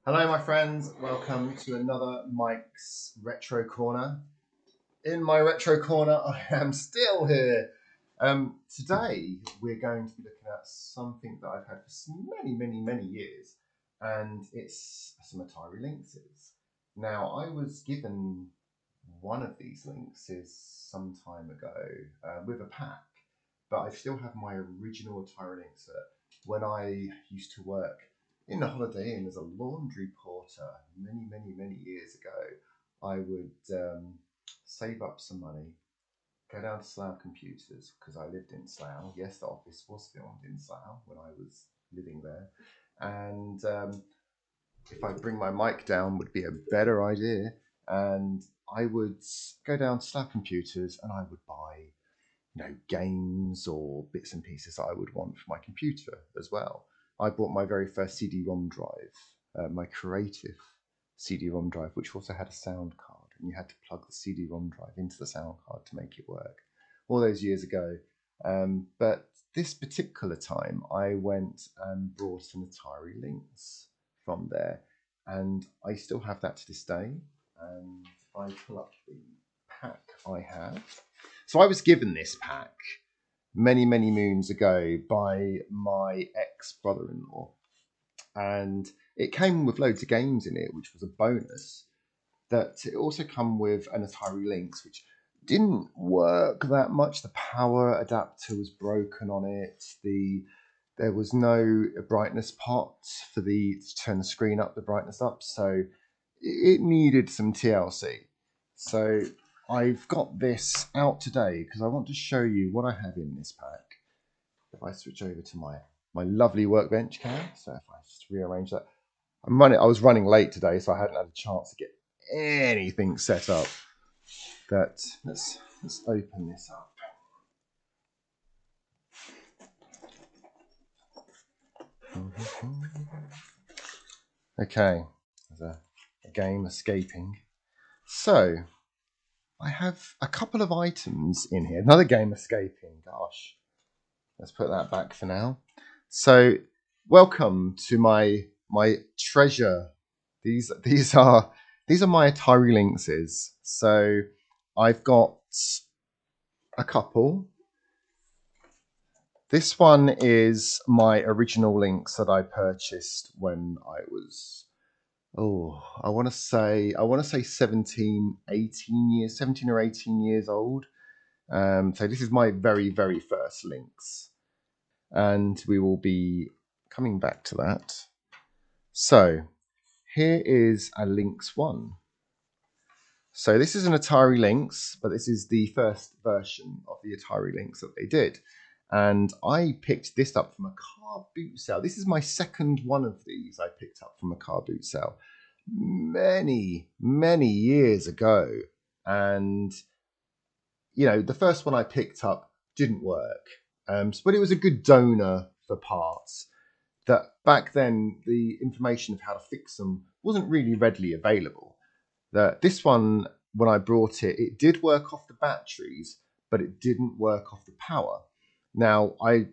Hello my friends, welcome to another Mike's Retro Corner. In my Retro Corner I am still here. Today we're going to be looking at something that I've had for many years, and it's some Atari Lynxes. Now I was given one of these Lynxes some time ago with a pack, but I still have my original Atari Lynx that when I used to work in the Holiday Inn as a laundry porter many years ago. I would save up some money, go down to Slough Computers because I lived in Slough. Yes, the office was filmed in Slough when I was living there, and if I bring my mic down would be a better idea. And I would go down to Slough Computers and I would buy games or bits and pieces that I would want for my computer as well. I bought my very first CD-ROM drive, my creative CD-ROM drive, which also had a sound card, and you had to plug the CD-ROM drive into the sound card to make it work. All those years ago. But this particular time, I went and brought an Atari Lynx from there, and I still have that to this day. And if I pull up the pack I have. So I was given this pack many moons ago by my ex-brother-in-law, and it came with loads of games in it, which was a bonus. That it also came with an Atari Lynx, which didn't work that much. The power adapter was broken on it. There was no brightness pot for to turn the screen up, the brightness up, so it needed some TLC. So I've got this out today because I want to show you what I have in this pack. If I switch over to my lovely workbench cam, so if I just rearrange that, I was running late today, so I hadn't had a chance to get anything set up. But let's open this up. Okay, there's a game escaping. So I have a couple of items in here. Another game escaping. Gosh, let's put that back for now. So welcome to my treasure. These are my Atari Lynxes. So I've got a couple. This one is my original Lynx that I purchased when I was, I want to say 17 or 18 years old. So this is my very first Lynx, and we will be coming back to that. So here is a Lynx 1. So this is an Atari Lynx, but this is the first version of the Atari Lynx that they did. And I picked this up from a car boot sale. This is my second one of these I picked up from a car boot sale many years ago. And, the first one I picked up didn't work. But it was a good donor for parts. That back then, the information of how to fix them wasn't really readily available. This one, when I brought it, it did work off the batteries, but it didn't work off the power. Now, I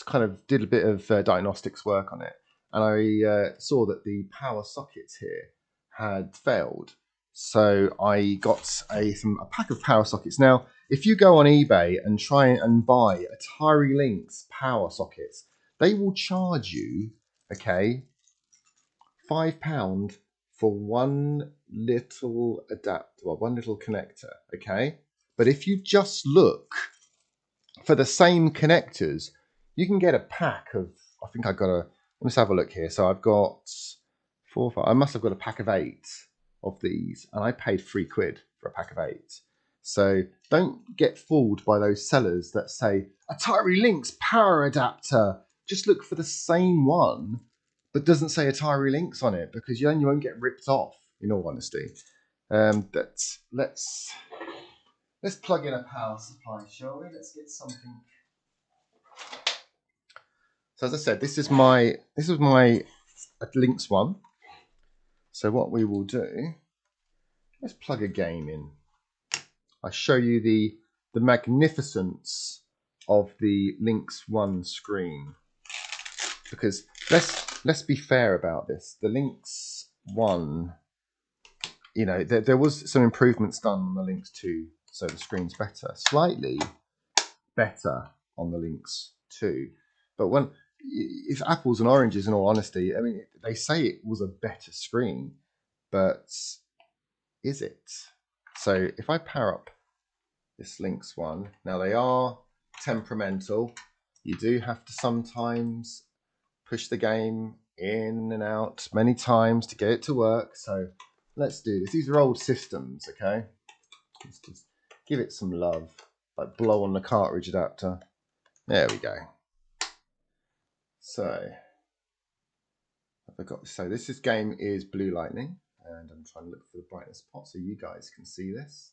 kind of did a bit of diagnostics work on it, and I saw that the power sockets here had failed. So I got a pack of power sockets. Now, if you go on eBay and try and buy Atari Lynx power sockets, they will charge you, okay, £5 for one little adapter, well, one little connector, okay? But if you just look for the same connectors, you can get a pack of, I think I've got let's have a look here. So I've got 4, 5, I must have got a pack of 8 of these, and I paid £3 for a pack of 8. So don't get fooled by those sellers that say, Atari Lynx power adapter. Just look for the same one, but doesn't say Atari Lynx on it, because then you won't get ripped off, in all honesty. Let's plug in a power supply, shall we? Let's get something. So as I said, this is my Lynx 1. So what we will do, let's plug a game in. I'll show you the magnificence of the Lynx 1 screen. Because let's let's be fair about this. The Lynx 1, you know, there was some improvements done on the Lynx 2, so the screen's better. Slightly better on the Lynx 2. But when it's apples and oranges, in all honesty. I mean, they say it was a better screen, but is it? So if I power up this Lynx 1, now they are temperamental. You do have to sometimes push the game in and out many times to get it to work. So let's do this. These are old systems, okay? Let's just give it some love. Like blow on the cartridge adapter. There we go. So so this game is Blue Lightning, and I'm trying to look for the brightness pot so you guys can see this.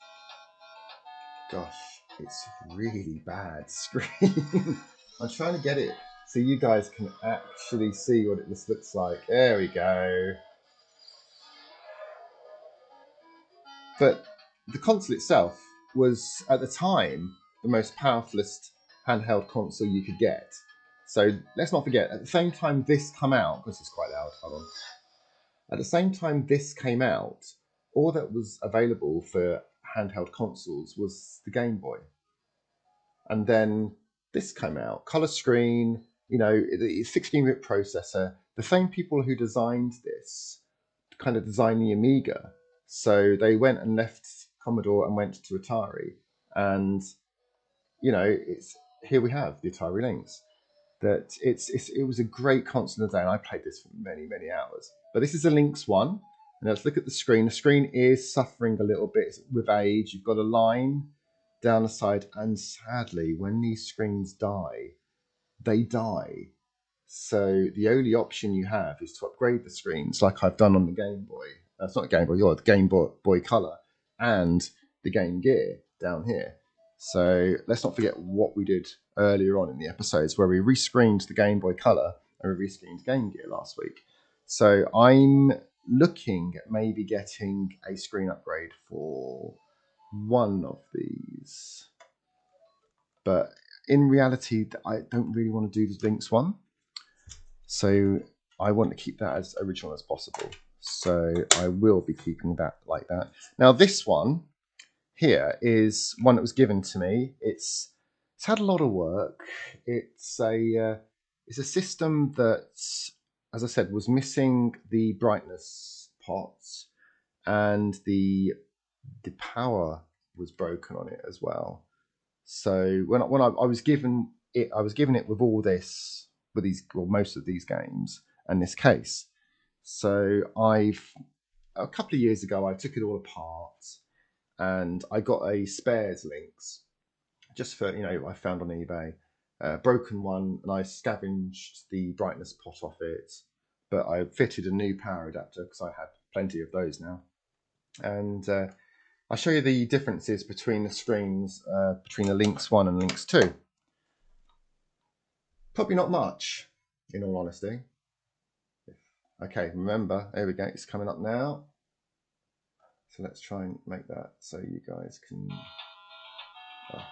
Gosh, it's really bad screen. I'm trying to get it so you guys can actually see what this looks like. There we go. But the console itself was, at the time, the most powerfulest handheld console you could get. So let's not forget, at the same time this came out, because it's quite loud, hold on. At the same time this came out, all that was available for handheld consoles was the Game Boy. And then this came out, color screen, you know, it's 16-bit processor. The same people who designed this kind of designed the Amiga. So they went and left Commodore and went to Atari. And, you know, here we have the Atari Lynx. That it was a great console of the day, and I played this for many, many hours. But this is a Lynx 1. And let's look at the screen. The screen is suffering a little bit with age. You've got a line down the side, and sadly, when these screens die, they die. So the only option you have is to upgrade the screens, like I've done on the Game Boy. That's not Game Boy, the Game Boy Color, and the Game Gear down here. So let's not forget what we did earlier on in the episodes, where we rescreened the Game Boy Color and we rescreened Game Gear last week. So I'm looking at maybe getting a screen upgrade for one of these. But in reality, I don't really want to do the Lynx 1. So I want to keep that as original as possible. So I will be keeping that like that. Now this one here is one that was given to me. It's had a lot of work. It's a system that, as I said, was missing the brightness pots, and the power was broken on it as well. So when I was given it, I was given it with all this, with these, well, most of these games and this case. So a couple of years ago, I took it all apart, and I got a spares Lynx, just for, you know, I found on eBay, broken one, and I scavenged the brightness pot off it, but I fitted a new power adapter because I had plenty of those now. And I'll show you the differences between the screens, between the Lynx 1 and Lynx 2. Probably not much, in all honesty. Okay, remember, there we go, it's coming up now. So let's try and make that so you guys can... Oh.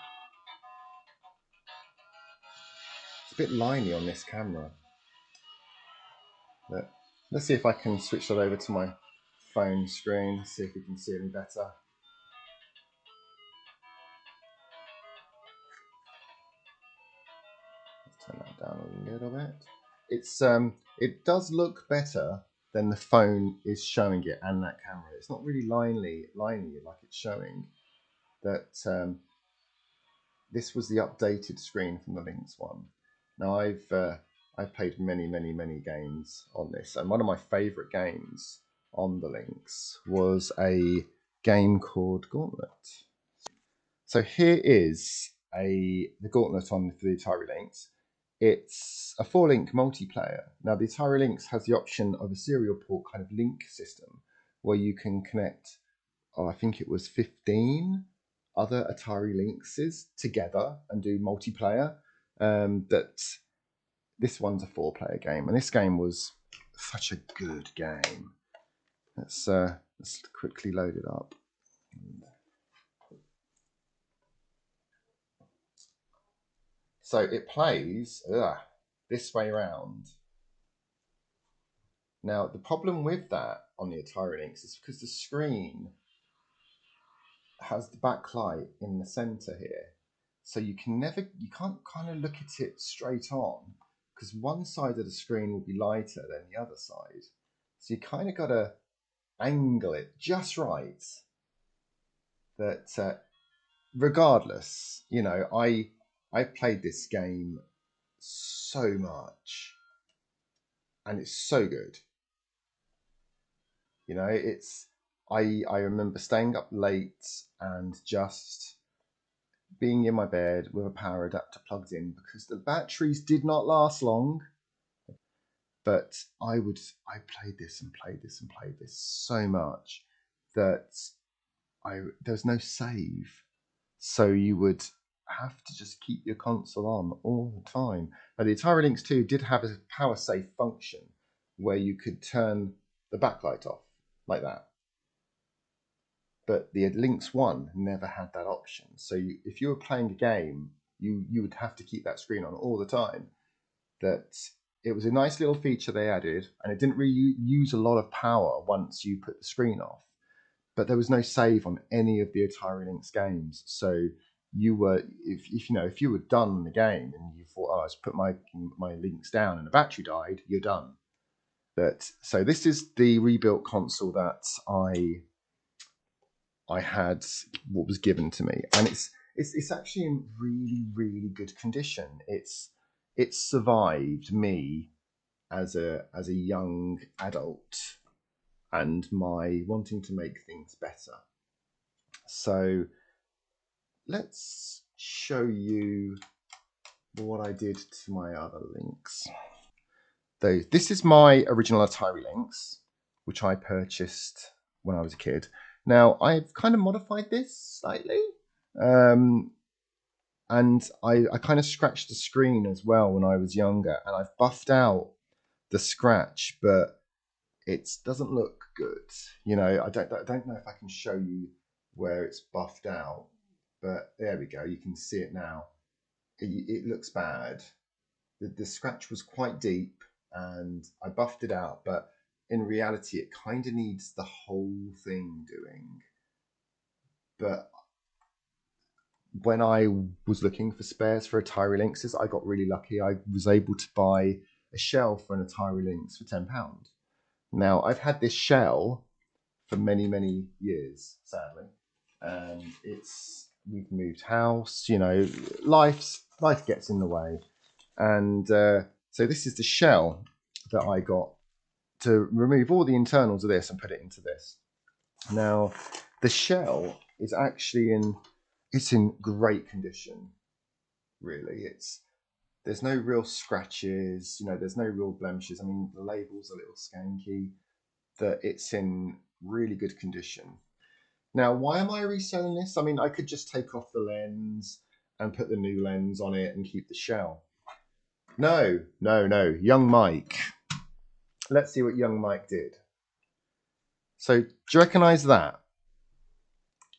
It's a bit liney on this camera. But let's see if I can switch that over to my phone screen, see if we can see any better. Let's turn that down a little bit. It does look better than the phone is showing it, and that camera. It's not really liney like it's showing. That this was the updated screen from the Lynx 1. Now I've played many games on this, and one of my favourite games on the Lynx was a game called Gauntlet. So here is the Gauntlet on the Atari Lynx. It's a 4-link multiplayer. Now the Atari Lynx has the option of a serial port kind of link system where you can connect, I think it was 15 other Atari Lynxes together and do multiplayer. That this one's a 4-player game, and this game was such a good game. Let's quickly load it up. So it plays this way around. Now, the problem with that on the Atari Lynx is because the screen has the backlight in the center here. So you can't kind of look at it straight on because one side of the screen will be lighter than the other side. So you kind of got to angle it just right. That regardless, you know, I played this game so much and it's so good. You know, I remember staying up late and just being in my bed with a power adapter plugged in because the batteries did not last long. But I played this and played this and played this so much that there was no save. So you would have to just keep your console on all the time. Now the Atari Lynx 2 did have a power save function where you could turn the backlight off like that. But the Lynx 1 never had that option. So if you were playing a game, you would have to keep that screen on all the time. That it was a nice little feature they added, and it didn't really use a lot of power once you put the screen off. But there was no save on any of the Atari Lynx games. So you were, if you were done in the game and you thought, oh, I just put my Lynx down and the battery died, you're done. So this is the rebuilt console that I had, what was given to me, and it's actually in really, really good condition. It's survived me as a young adult and my wanting to make things better. So let's show you what I did to my other Lynx. This is my original Atari Lynx, which I purchased when I was a kid. Now, I've kind of modified this slightly. And I kind of scratched the screen as well when I was younger. And I've buffed out the scratch, but it doesn't look good. You know, I don't know if I can show you where it's buffed out. But there we go. You can see it now. It looks bad. The scratch was quite deep and I buffed it out, but in reality, it kind of needs the whole thing doing. But when I was looking for spares for Atari Lynxes, I got really lucky. I was able to buy a shell for an Atari Lynx for £10. Now, I've had this shell for many, many years, sadly. We've moved house, you know, life gets in the way. And so this is the shell that I got to remove all the internals of this and put it into this. Now, the shell is actually in great condition, really. There's no real scratches, you know, there's no real blemishes. I mean, the label's a little skanky, that it's in really good condition. Now, why am I reselling this? I mean, I could just take off the lens and put the new lens on it and keep the shell. No. Young Mike. Let's see what young Mike did. So, do you recognise that?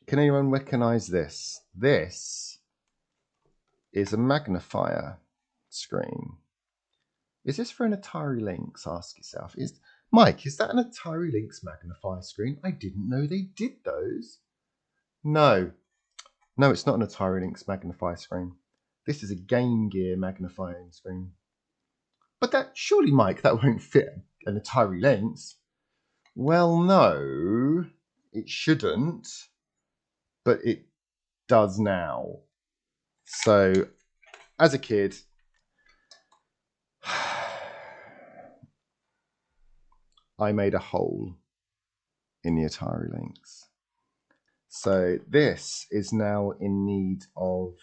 Can anyone recognise this? This is a magnifier screen. Is this for an Atari Lynx? Ask yourself. Mike, is that an Atari Lynx magnifier screen? I didn't know they did those. No, it's not an Atari Lynx magnifier screen. This is a Game Gear magnifying screen. But surely, Mike, that won't fit an Atari Lynx. Well, no, it shouldn't, but it does now. So, as a kid, I made a hole in the Atari Lynx. So this is now in need of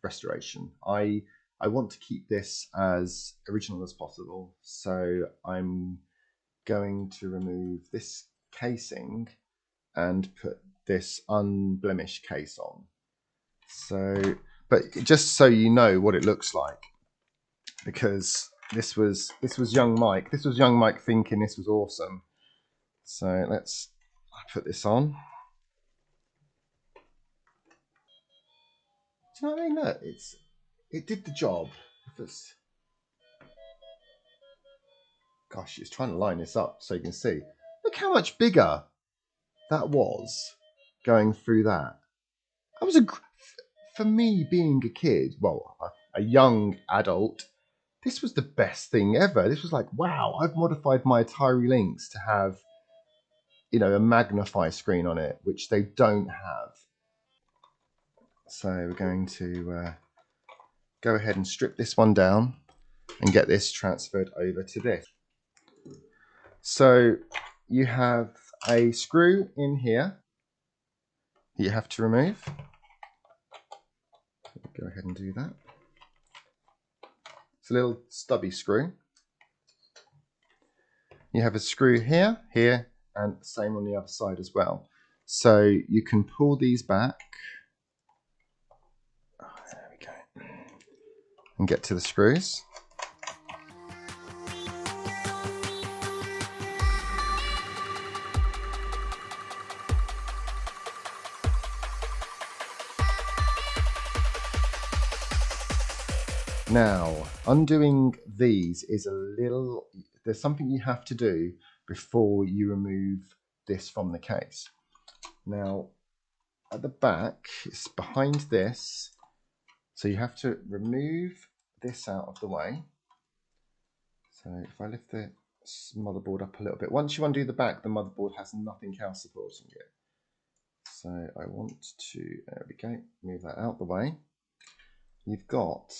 restoration. I want to keep this as original as possible, so I'm going to remove this casing and put this unblemished case on. So, but just so you know what it looks like, because this was young Mike. This was young Mike thinking this was awesome. So let's put this on. Do you know what I mean? Look, it did the job. Gosh, it's trying to line this up so you can see. Look how much bigger that was going through that. That was for me being a kid, well, a young adult. This was the best thing ever. This was like, wow, I've modified my Atari Lynx to have, a Magnifier screen on it, which they don't have. So we're going to go ahead and strip this one down and get this transferred over to this. So you have a screw in here that you have to remove. Go ahead and do that. It's a little stubby screw. You have a screw here, here, and same on the other side as well. So you can pull these back. Oh, there we go. And get to the screws. Now, undoing these is there's something you have to do before you remove this from the case. Now, at the back, it's behind this, so you have to remove this out of the way. So if I lift the motherboard up a little bit, once you undo the back, the motherboard has nothing else supporting it. So I want to, there we go, move that out the way. You've got,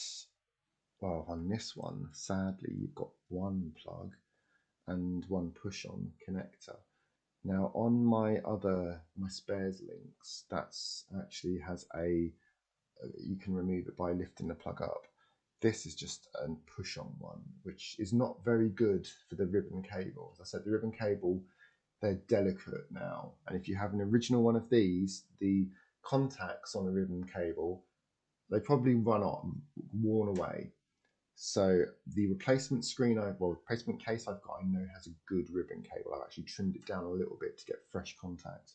well, on this one, sadly, you've got one plug and one push-on connector. Now, on my spares Lynx, that's actually has you can remove it by lifting the plug up. This is just a push-on one, which is not very good for the ribbon cable. As I said, the ribbon cable, they're delicate now. And if you have an original one of these, the contacts on the ribbon cable, they probably worn away. So the replacement replacement case I've got, I know has a good ribbon cable. I've actually trimmed it down a little bit to get fresh contact.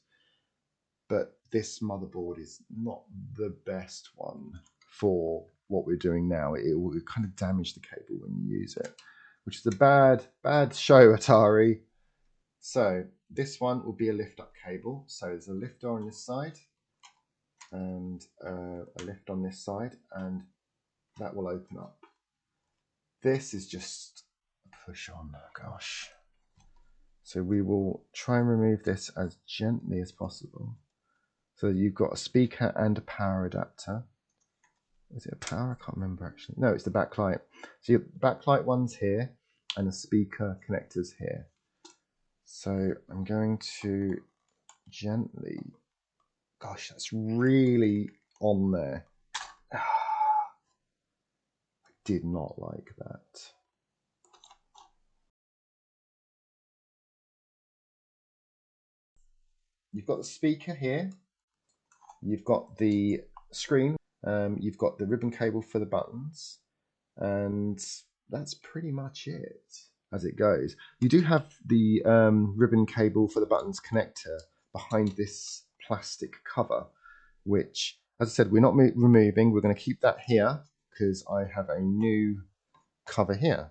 But this motherboard is not the best one for what we're doing now. It will kind of damage the cable when you use it, which is a bad show, Atari. So this one will be a lift up cable. So there's a lifter on this side and a lift on this side, and that will open up. This is just a push on, gosh. So we will try and remove this as gently as possible. So you've got a speaker and a power adapter. Is it a power? I can't remember actually. No, it's the backlight. So your backlight one's here and the speaker connector's here. So I'm going to gently, gosh, that's really on there. I did not like that. You've got the speaker here. You've got the screen. You've got the ribbon cable for the buttons. And that's pretty much it as it goes. You do have the ribbon cable for the buttons connector behind this plastic cover, which, as I said, we're not removing. We're going to keep that here because I have a new cover here.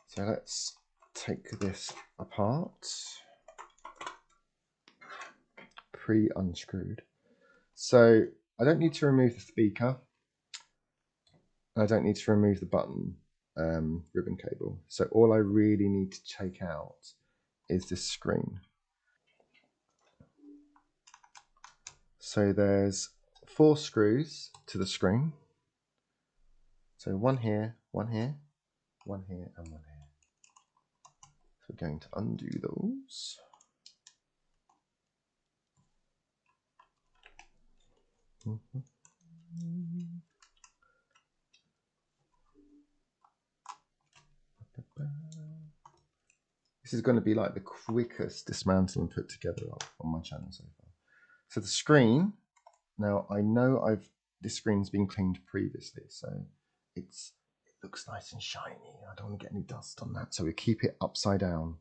So let's take this apart. Pre-unscrewed. So I don't need to remove the speaker. I don't need to remove the button ribbon cable. So all I really need to take out is this screen. So there's 4 screws to the screen. So one here, one here, one here, and one here. So we're going to undo those. This is going to be like the quickest dismantle and put together on my channel so far. So the screen, now I know this screen's been cleaned previously, so it looks nice and shiny. I don't want to get any dust on that, so we keep it upside down.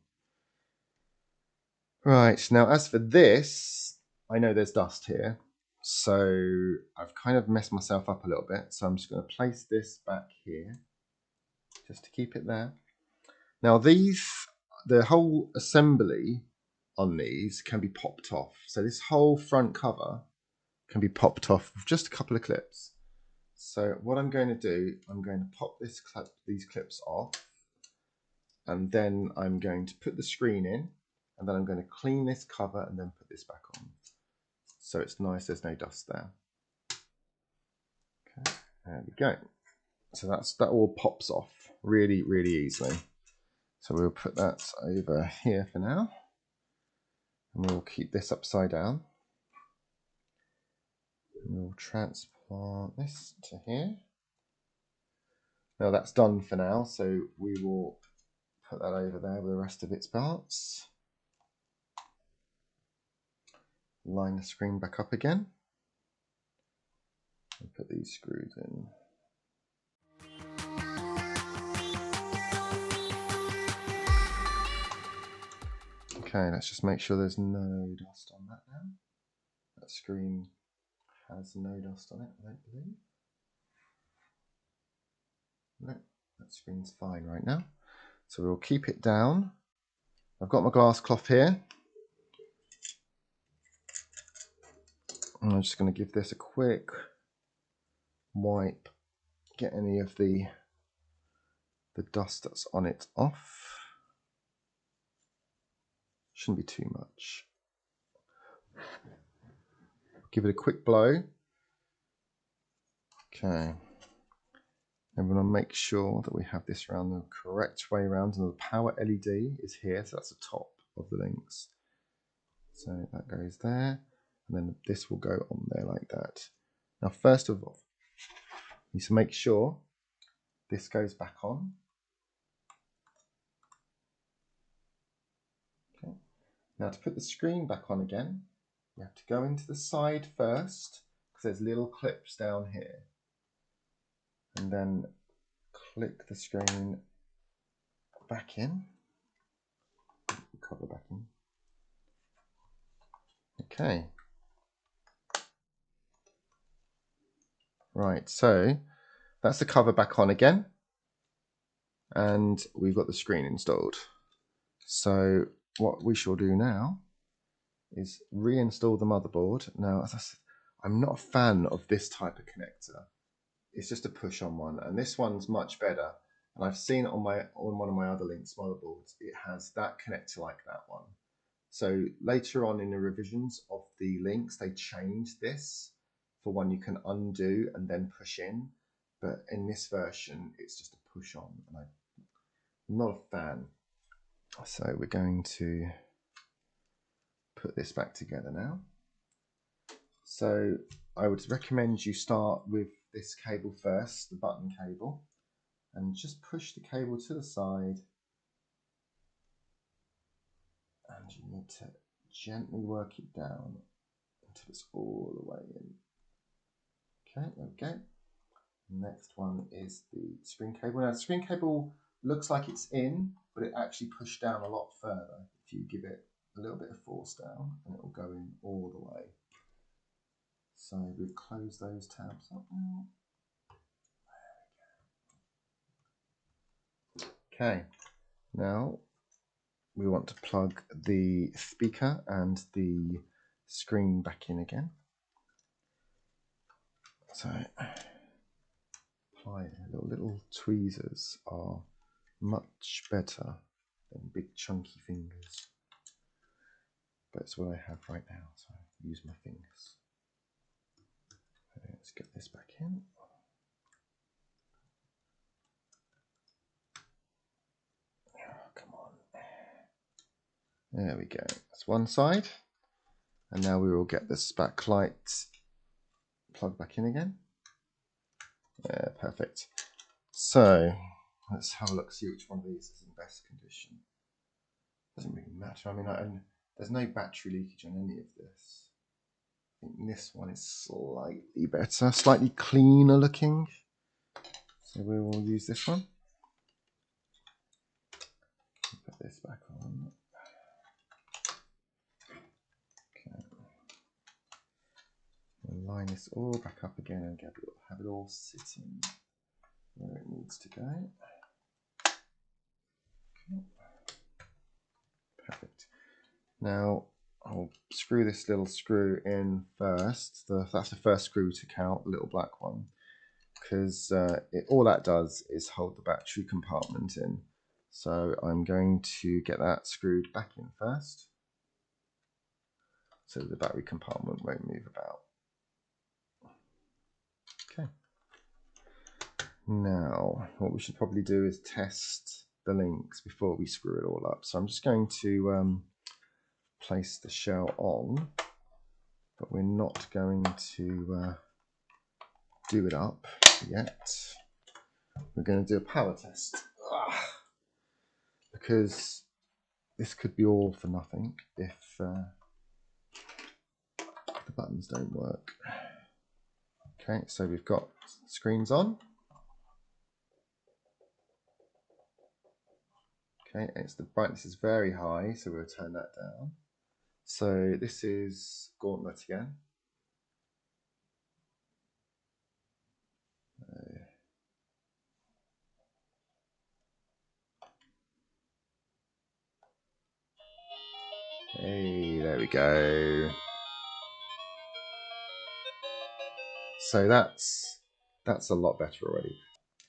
Right, now as for this, I know there's dust here, so I've kind of messed myself up a little bit, so I'm just going to place this back here, just to keep it there. Now the whole assembly on these can be popped off. So this whole front cover can be popped off with just a couple of clips. So what I'm going to do, I'm going to pop these clips off, and then I'm going to put the screen in, and then I'm going to clean this cover and then put this back on. So it's nice, there's no dust there. Okay, there we go. So that all pops off really, really easily. So we'll put that over here for now, and we'll keep this upside down. And we'll transplant this to here. Now that's done for now, so we will put that over there with the rest of its parts. Line the screen back up again. And put these screws in. Okay, let's just make sure there's no dust on that now. That screen has no dust on it, I don't believe. No, that screen's fine right now. So we'll keep it down. I've got my glass cloth here. And I'm just going to give this a quick wipe, get any of the dust that's on it off. Shouldn't be too much. Give it a quick blow. Okay. And we're going to make sure that we have this around the correct way around, and the power LED is here, so that's the top of the Lynx. So that goes there, and then this will go on there like that. Now, first of all, you need to make sure this goes back on. Okay. Now, to put the screen back on again, you have to go into the side first, because there's little clips down here. And then click the screen back in. Cover back in. Okay. Right, so that's the cover back on again. And we've got the screen installed. So what we shall do now is reinstall the motherboard. Now, as I said, I'm not a fan of this type of connector. It's just a push-on one, and this one's much better. And I've seen it on one of my other Lynx motherboards. It has that connector like that one. So later on in the revisions of the Lynx, they changed this for one you can undo and then push in. But in this version, it's just a push-on, and I'm not a fan. So we're going to put this back together now. So I would recommend you start with this cable first, the button cable, and just push the cable to the side, and you need to gently work it down until it's all the way in. Okay, there we go. Next one is the screen cable. Now the screen cable looks like it's in, but it actually pushed down a lot further. If you give it a little bit of force down, and it will go in all the way. So we've closed those tabs up now. Okay, now we want to plug the speaker and the screen back in again. So apply little tweezers are much better than big chunky fingers. But it's what I have right now, so I use my fingers. Let's get this back in. Oh, come on. There we go. That's one side. And now we will get this backlight plug back in again. Yeah, perfect. So let's have a look, see which one of these is in best condition. Doesn't really matter. I mean, there's no battery leakage on any of this. I think this one is slightly better, slightly cleaner looking. So we will use this one. Put this back on. Okay. We'll line this all back up again and have it all sitting where it needs to go. Okay. Perfect. Now I'll screw this little screw in first. That's the first screw we took out, the little black one, because all that does is hold the battery compartment in. So I'm going to get that screwed back in first, so the battery compartment won't move about. Okay. Now, what we should probably do is test the links before we screw it all up. So I'm just going to place the shell on, but we're not going to do it up yet. We're going to do a power test. Because this could be all for nothing if the buttons don't work. Okay, so we've got screens on. Okay, the brightness is very high, so we'll turn that down. So this is Gauntlet again. Hey, there we go. So that's a lot better already.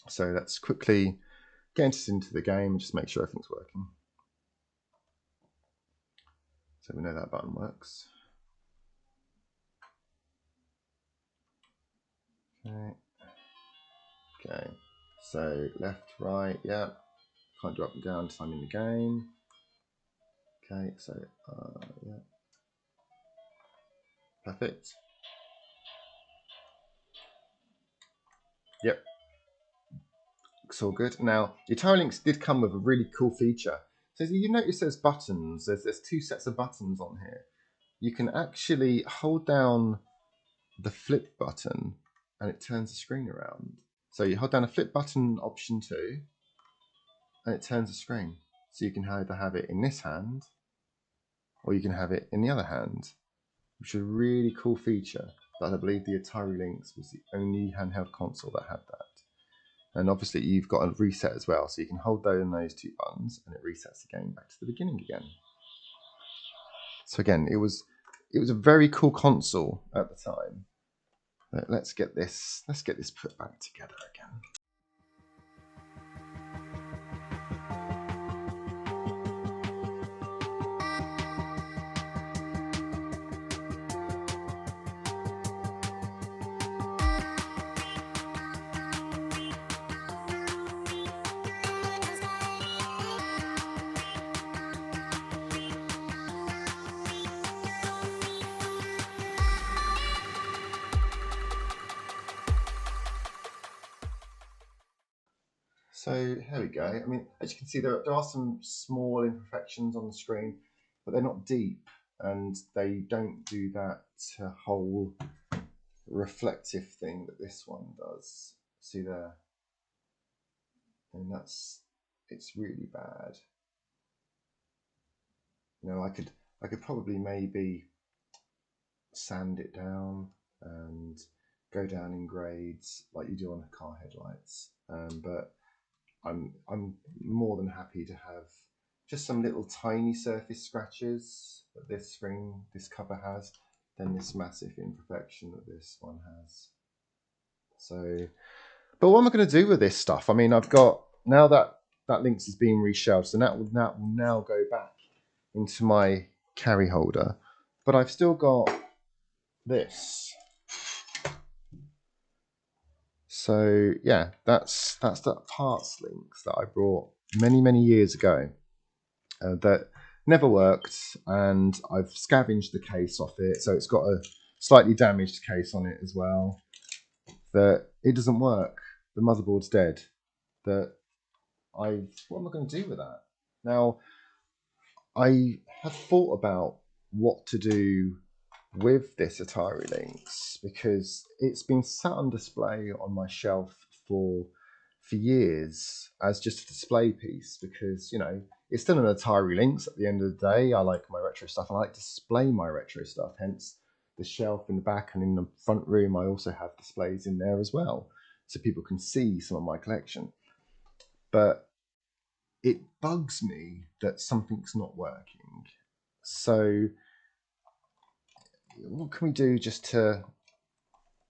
So let's quickly get into the game and just make sure everything's working. So we know that button works. Okay. So left, right, yeah. Can't do up and down until I'm in the game. Okay, so yeah. Perfect. Yep. Looks all good. Now, the Atari Lynx did come with a really cool feature. So you notice there's buttons. There's two sets of buttons on here. You can actually hold down the flip button and it turns the screen around. So you hold down a flip button, option 2, and it turns the screen. So you can either have it in this hand or you can have it in the other hand, which is a really cool feature that I believe the Atari Lynx was the only handheld console that had that. And obviously you've got a reset as well, so you can hold down those two buttons and it resets the game back to the beginning again. So again, it was a very cool console at the time. But let's get this put back together again. So here we go. I mean, as you can see, there are some small imperfections on the screen, but they're not deep, and they don't do that whole reflective thing that this one does. See there? And it's really bad. You know, I could probably maybe sand it down and go down in grades like you do on car headlights, but I'm more than happy to have just some little tiny surface scratches that this cover has, than this massive imperfection that this one has. So, but what am I going to do with this stuff? I mean, I've got, now that Lynx is being reshelled, so that will now go back into my carry holder, but I've still got this. So yeah, that's the Parts Lynx that I brought many years ago that never worked, and I've scavenged the case off it, so it's got a slightly damaged case on it as well. That it doesn't work. The motherboard's dead. What am I going to do with that? Now, I have thought about what to do with this Atari Lynx, because it's been sat on display on my shelf for years as just a display piece, because, you know, it's still an Atari Lynx at the end of the day. I like my retro stuff, and I like to display my retro stuff, hence the shelf in the back, and in the front room I also have displays in there as well, so people can see some of my collection. But it bugs me that something's not working. So what can we do just to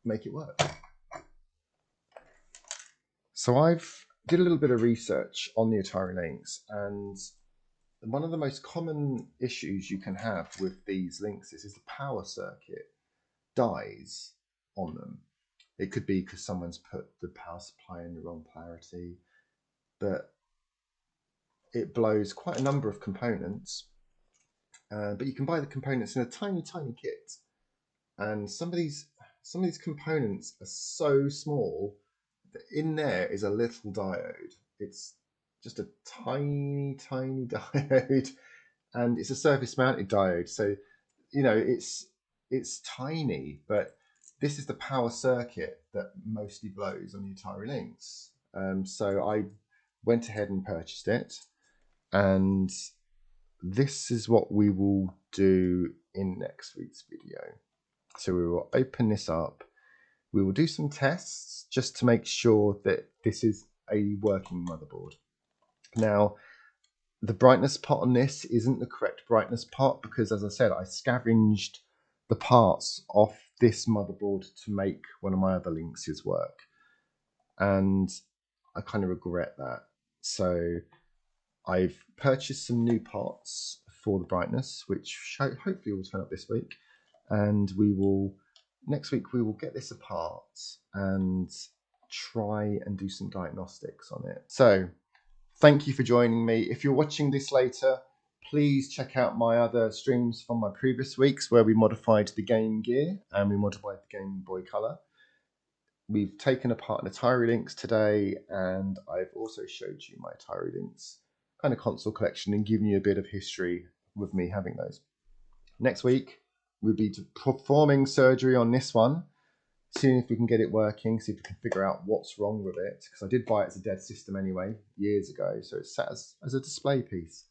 make it work? So I've did a little bit of research on the Atari Lynx, and one of the most common issues you can have with these Lynxes is the power circuit dies on them. It could be because someone's put the power supply in the wrong polarity, but it blows quite a number of components. But you can buy the components in a tiny kit, and some of these components are so small that in there is a little diode. It's just a tiny diode, and it's a surface mounted diode. So it's tiny, but this is the power circuit that mostly blows on the Atari Lynx. So I went ahead and purchased it, and this is what we will do in next week's video. So we will open this up. We will do some tests just to make sure that this is a working motherboard. Now, the brightness pot on this isn't the correct brightness pot because, as I said, I scavenged the parts off this motherboard to make one of my other Lynxes work. And I kind of regret that. So I've purchased some new parts for the brightness, which hopefully will turn up this week. And next week we will get this apart and try and do some diagnostics on it. So thank you for joining me. If you're watching this later, please check out my other streams from my previous weeks where we modified the Game Gear and we modified the Game Boy Color. We've taken apart an Atari Lynx today, and I've also showed you my Atari Lynx kind of console collection and given you a bit of history with me having those. Next week, we'll be performing surgery on this one, seeing if we can get it working, see if we can figure out what's wrong with it, because I did buy it as a dead system anyway, years ago, so it's sat as a display piece.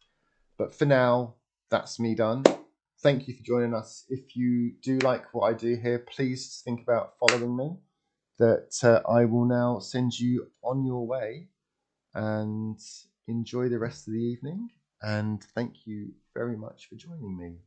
But for now, that's me done. Thank you for joining us. If you do like what I do here, please think about following me, that I will now send you on your way, and enjoy the rest of the evening. And thank you very much for joining me.